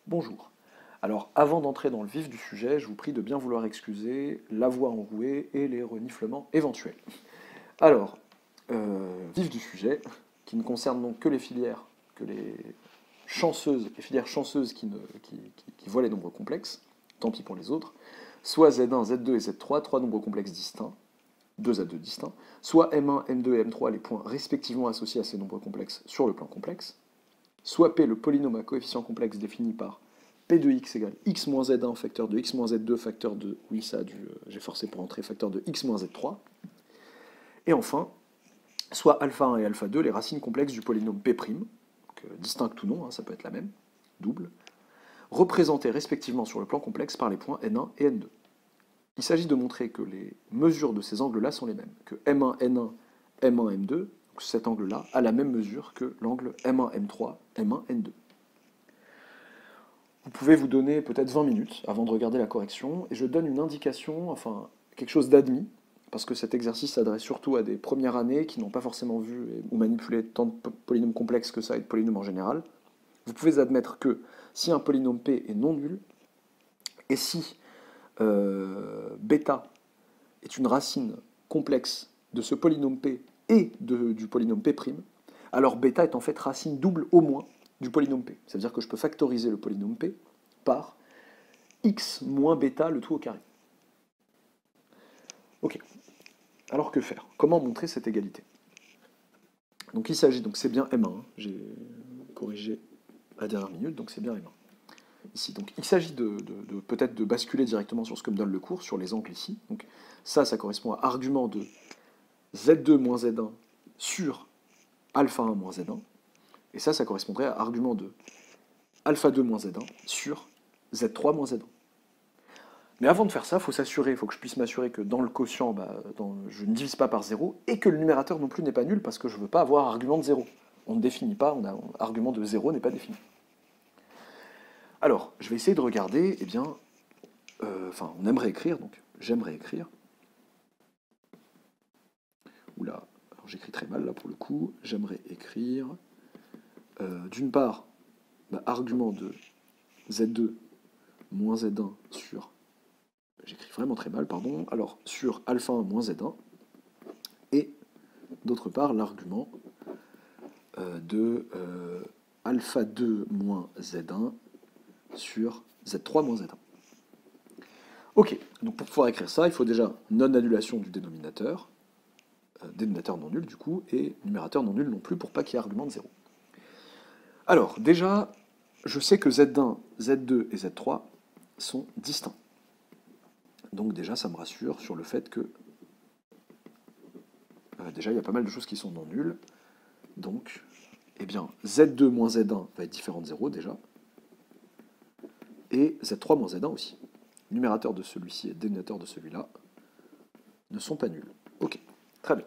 Bonjour. Alors, avant d'entrer dans le vif du sujet, je vous prie de bien vouloir excuser la voix enrouée et les reniflements éventuels. Alors, vif du sujet, qui ne concerne donc que les filières, que les filières chanceuses qui voient les nombres complexes, tant pis pour les autres, soit Z1, Z2 et Z3, trois nombres complexes distincts, deux Z2 distincts, soit M1, M2 et M3, les points respectivement associés à ces nombres complexes sur le plan complexe, soit P, le polynôme à coefficient complexe défini par P de x égale x moins z1 facteur de x moins z2 facteur de, oui ça a dû, j'ai forcé pour entrer, facteur de x moins z3, et enfin, soit alpha 1 et alpha 2, les racines complexes du polynôme P', distinctes ou non, hein, ça peut être la même, double, représentées respectivement sur le plan complexe par les points N1 et N2. Il s'agit de montrer que les mesures de ces angles-là sont les mêmes, que M1, N1, M1, M2, cet angle-là, a la même mesure que l'angle M1, M3, M1, N2. Vous pouvez vous donner peut-être 20 minutes avant de regarder la correction, et je donne une indication, enfin quelque chose d'admis, parce que cet exercice s'adresse surtout à des premières années qui n'ont pas forcément vu ou manipulé tant de polynômes complexes que ça et de polynômes en général. Vous pouvez admettre que si un polynôme P est non nul, et si bêta est une racine complexe de ce polynôme P et du polynôme P', alors bêta est en fait racine double au moins du polynôme P. Ça veut dire que je peux factoriser le polynôme P par x moins bêta le tout au carré. Ok. Alors que faire? Comment montrer cette égalité? Donc il s'agit, donc c'est bien M1, hein, j'ai corrigé à la dernière minute, donc c'est bien M1. Ici. Donc il s'agit peut-être de basculer directement sur ce que me donne le cours, sur les angles ici. Donc ça correspond à argument de Z2 moins Z1 sur alpha 1 moins Z1. Et ça correspondrait à argument de alpha 2 moins Z1 sur Z3 moins Z1. Mais avant de faire ça, il faut que je puisse m'assurer que dans le quotient, je ne divise pas par 0, et que le numérateur non plus n'est pas nul, parce que je ne veux pas avoir argument de 0. On ne définit pas, argument de 0 n'est pas défini. Alors, je vais essayer de regarder, on aimerait écrire, donc j'aimerais écrire. Oula, alors j'écris très mal là pour le coup, j'aimerais écrire, d'une part, argument de Z2 moins Z1 sur, j'écris vraiment très mal, pardon, alors sur alpha 1 moins Z1, et d'autre part l'argument de alpha 2 moins Z1 sur Z3 moins Z1. Ok, donc pour pouvoir écrire ça, il faut déjà non-annulation du dénominateur non nul du coup, et numérateur non nul non plus pour pas qu'il y ait argument de 0. Alors, déjà, je sais que Z1, Z2 et Z3 sont distincts. Donc déjà, ça me rassure sur le fait que déjà, il y a pas mal de choses qui sont non nulles. Donc, eh bien, Z2 moins Z1 va être différent de 0 déjà, et Z3 moins Z1 aussi. Numérateur de celui-ci et dénominateur de celui-là ne sont pas nuls. Ok, très bien.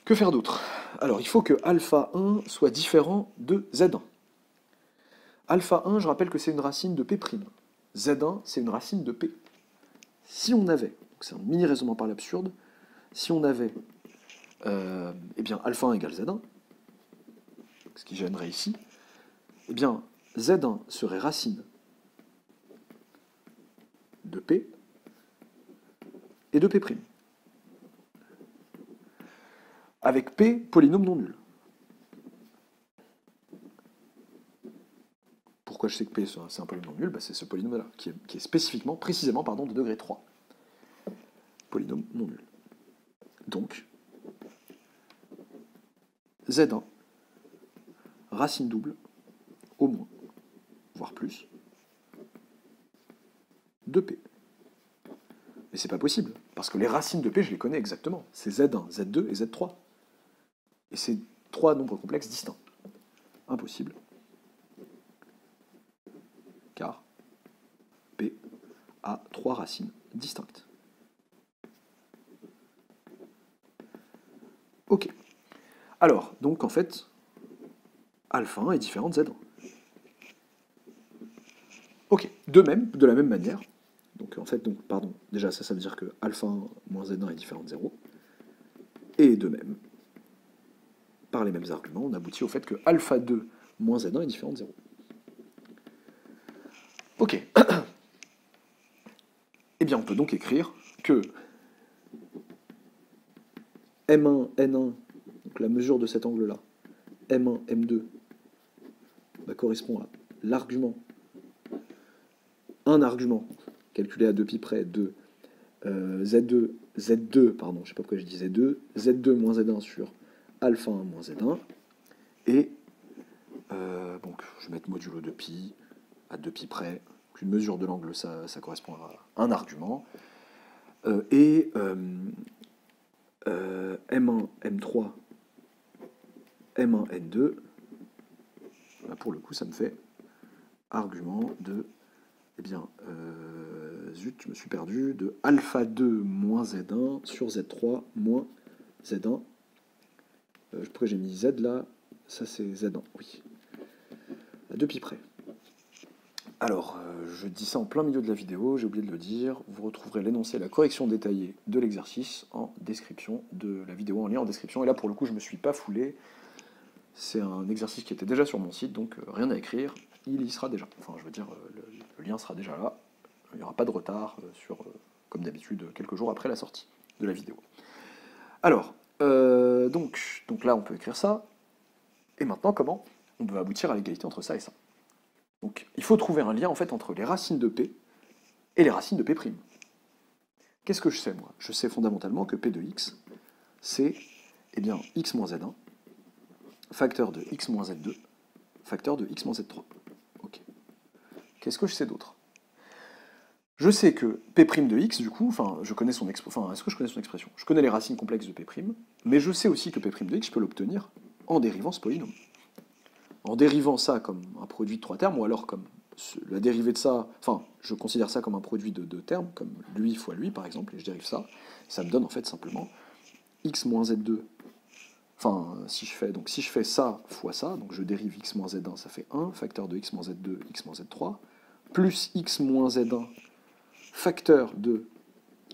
Que faire d'autre? Alors, il faut que alpha 1 soit différent de Z1. Alpha 1, je rappelle que c'est une racine de P'. Z1, c'est une racine de P. Si on avait, c'est un mini raisonnement par l'absurde, si on avait alpha 1 égale Z1, ce qui gênerait ici, eh bien Z1 serait racine de P et de P'. Avec P, polynôme non nul. Pourquoi je sais que P c'est un polynôme non nul? C'est ce polynôme-là, qui est spécifiquement, précisément, de degré 3. Polynôme non nul. Donc, Z1, racine double, au moins, voire plus, de P. Mais c'est pas possible, parce que les racines de P, je les connais exactement. C'est Z1, Z2 et Z3. Et c'est trois nombres complexes distincts. Impossible. Car P a trois racines distinctes. Ok. Alors, donc en fait, alpha 1 est différent de Z1. Ok. De la même manière, déjà ça veut dire que alpha 1 moins Z1 est différent de 0. Et de même, par les mêmes arguments, on aboutit au fait que alpha 2 moins Z1 est différent de 0. Ok. Eh bien, on peut donc écrire que M1, N1, donc la mesure de cet angle-là, M1, M2, correspond à l'argument, un argument, calculé à 2 pi près, de Z2, pardon, je sais pas pourquoi je dis Z2, Z2 moins Z1 sur alpha 1 moins Z1, et donc je vais mettre modulo de pi, à 2 pi près, une mesure de l'angle, ça correspond à un argument, et M1, M3, M1, N2, là pour le coup ça me fait argument de, eh bien, zut, je me suis perdu, de alpha 2 moins Z1 sur Z3 moins Z1. Pourquoi j'ai mis Z là? Ça c'est Z1, oui. À 2 pi près. Alors, je dis ça en plein milieu de la vidéo, j'ai oublié de le dire. Vous retrouverez l'énoncé et la correction détaillée de l'exercice en description de la vidéo, en lien en description. Et là, pour le coup, je ne me suis pas foulé. C'est un exercice qui était déjà sur mon site, donc rien à écrire. Il y sera déjà. Enfin, je veux dire, le lien sera déjà là. Il n'y aura pas de retard sur, comme d'habitude, quelques jours après la sortie de la vidéo. Alors, donc là, on peut écrire ça. Et maintenant, comment on peut aboutir à l'égalité entre ça et ça? Donc, il faut trouver un lien en fait entre les racines de P et les racines de P'. Qu'est-ce que je sais, moi? Je sais fondamentalement que P de x, c'est eh bien, x moins z1, facteur de x moins z2, facteur de x moins z3. Ok. Qu'est-ce que je sais d'autre? Je sais que P' de x, du coup, enfin, je connais son expression. Enfin, est-ce que je connais son expression? Je connais les racines complexes de P', mais je sais aussi que P' de x, je peux l'obtenir en dérivant ce polynôme. En dérivant ça comme un produit de 3 termes, ou alors comme la dérivée de ça, enfin, je considère ça comme un produit de 2 termes, comme lui fois lui, par exemple, et je dérive ça, ça me donne en fait simplement x moins z2, enfin, si je fais ça fois ça, donc je dérive x moins z1, ça fait 1, facteur de x moins z2, x moins z3, plus x moins z1, facteur de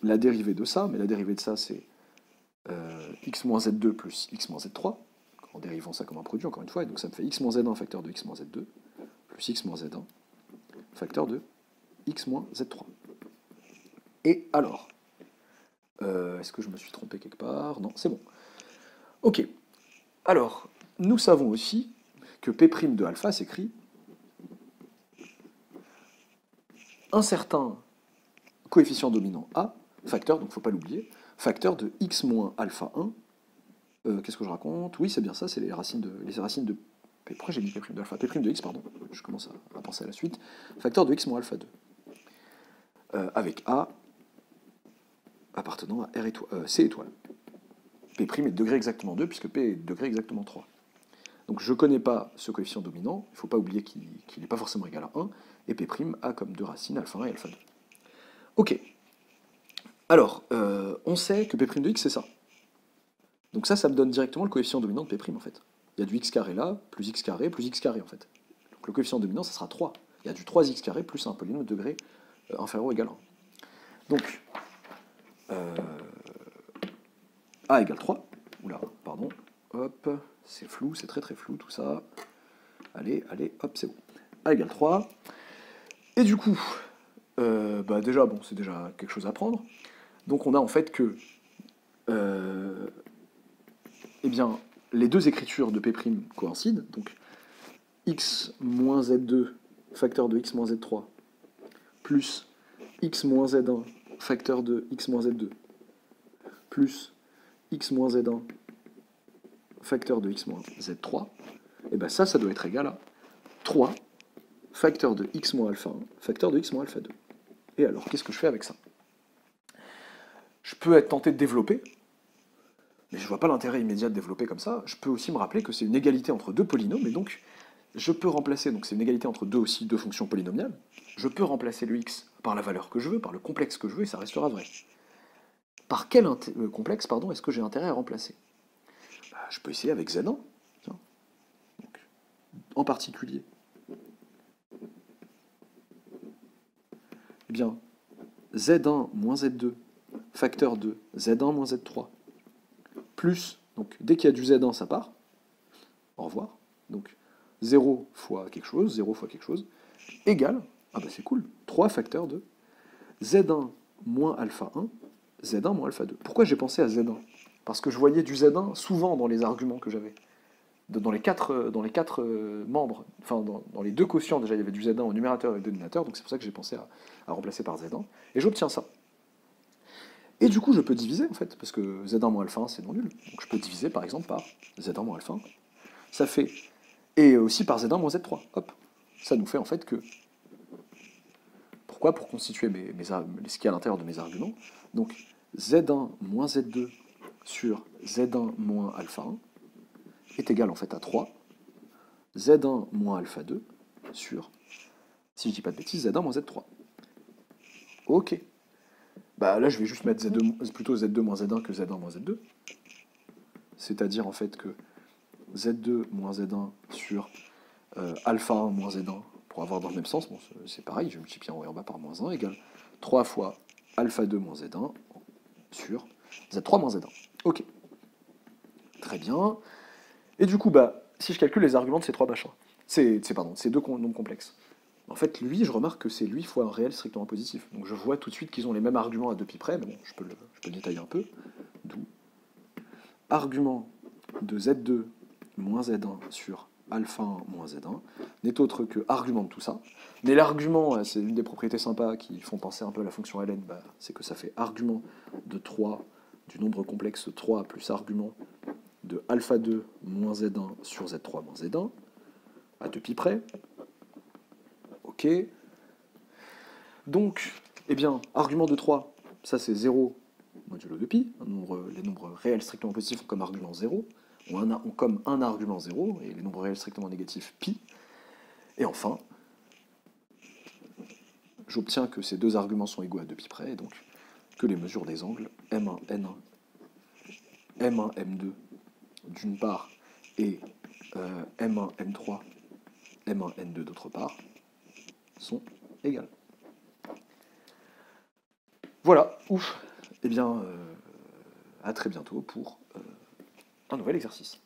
la dérivée de ça, mais la dérivée de ça, c'est x moins z2 plus x moins z3, en dérivant ça comme un produit, encore une fois, et donc ça me fait x moins z1 facteur de x moins z2, plus x moins z1 facteur de x moins z3. Et alors, est-ce que je me suis trompé quelque part? Non, c'est bon. Ok. Alors, nous savons aussi que P' de alpha s'écrit un certain coefficient dominant A, facteur, donc il ne faut pas l'oublier, facteur de x moins alpha 1. Qu'est-ce que je raconte? Oui, c'est bien ça, c'est les racines de P. Pourquoi j'ai mis P' de alpha? P' de x, pardon. Je commence à penser à la suite. Facteur de x moins alpha 2. Avec A appartenant à C étoile. P' est degré exactement 2, puisque P est degré exactement 3. Donc je ne connais pas ce coefficient dominant, il ne faut pas oublier qu'il n'est pas forcément égal à 1, et P' a comme deux racines, alpha 1 et alpha 2. Ok. Alors, on sait que P' de x, c'est ça. Donc ça me donne directement le coefficient dominant de P', en fait. Il y a du x carré là, plus x carré, en fait. Donc le coefficient dominant, ça sera 3. Il y a du 3x carré plus un polynôme de degré inférieur ou égal à 1. Donc, A égale 3. Oula, pardon. Hop, c'est flou, c'est très très flou tout ça. Allez, hop, c'est bon. A égale 3. Et du coup, déjà, bon, c'est déjà quelque chose à prendre. Donc on a en fait que eh bien, les deux écritures de P' coïncident. Donc x moins z2 facteur de x moins z3 plus x moins z1 facteur de x moins z2 plus x moins z1 facteur de x moins z3, et bien ça doit être égal à 3 facteur de x moins alpha 1 facteur de x moins alpha 2. Et alors, qu'est-ce que je fais avec ça? Je peux être tenté de développer, mais je ne vois pas l'intérêt immédiat de développer comme ça. Je peux aussi me rappeler que c'est une égalité entre deux polynômes, et donc je peux remplacer, donc c'est une égalité entre deux fonctions polynomiales, je peux remplacer le x par la valeur que je veux, par le complexe que je veux, et ça restera vrai. Par quel complexe, pardon, est-ce que j'ai intérêt à remplacer? Je peux essayer avec Z1. Tiens. Donc, en particulier, eh bien, Z1 moins Z2, facteur de Z1 moins Z3, plus, donc dès qu'il y a du Z1, ça part. Au revoir. Donc 0 fois quelque chose, égale Ah bah c'est cool. 3 facteurs de Z1 moins alpha 1, Z1 moins alpha 2. Pourquoi j'ai pensé à Z1? Parce que je voyais du Z1 souvent dans les arguments que j'avais. Dans les quatre membres, enfin dans les deux quotients, déjà il y avait du Z1 au numérateur et au dénominateur, donc c'est pour ça que j'ai pensé à remplacer par Z1. Et j'obtiens ça. Et du coup, je peux diviser en fait, parce que Z1 moins alpha 1 c'est non nul. Donc je peux diviser par exemple par Z1 moins alpha 1. Ça fait. Et aussi par Z1 moins Z3. Hop. Ça nous fait en fait que. Pourquoi? Pour constituer ce qui est à l'intérieur de mes arguments. Donc Z1 moins Z2 sur Z1 moins alpha 1 est égal en fait à 3 Z1 moins alpha 2 sur, si je dis pas de bêtises, Z1 moins Z3. Ok. Bah là je vais juste mettre plutôt Z2 moins Z1 que Z1 moins Z2. C'est-à-dire en fait que Z2 moins Z1 sur alpha 1 moins Z1, pour avoir dans le même sens, bon, c'est pareil, je multiplie en haut et en bas par moins 1, égale 3 fois alpha 2 moins Z1 sur Z3 moins Z1. Ok. Très bien. Et du coup, bah, si je calcule les arguments de ces trois machins, ces deux nombres complexes, en fait, lui, je remarque que c'est lui fois un réel strictement positif. Donc je vois tout de suite qu'ils ont les mêmes arguments à 2 pi près, mais bon, je peux le détailler un peu. D'où argument de Z2 moins Z1 sur alpha 1 moins Z1 n'est autre que argument de tout ça. Mais l'argument, c'est une des propriétés sympas qui font penser un peu à la fonction ln, bah, c'est que ça fait argument de 3 du nombre complexe 3 plus argument de alpha 2 moins Z1 sur Z3 moins Z1, à 2 pi près. Ok. Donc, eh bien, argument de 3, ça c'est 0 modulo de pi. Les nombres réels strictement positifs ont comme argument 0, ont comme un argument 0, et les nombres réels strictement négatifs pi. Et enfin, j'obtiens que ces deux arguments sont égaux à 2 pi près, et donc que les mesures des angles M1, N1, M1, M2 d'une part, et M1, M3, M1, N2 d'autre part, sont égales. Voilà, ouf. Eh bien, à très bientôt pour un nouvel exercice.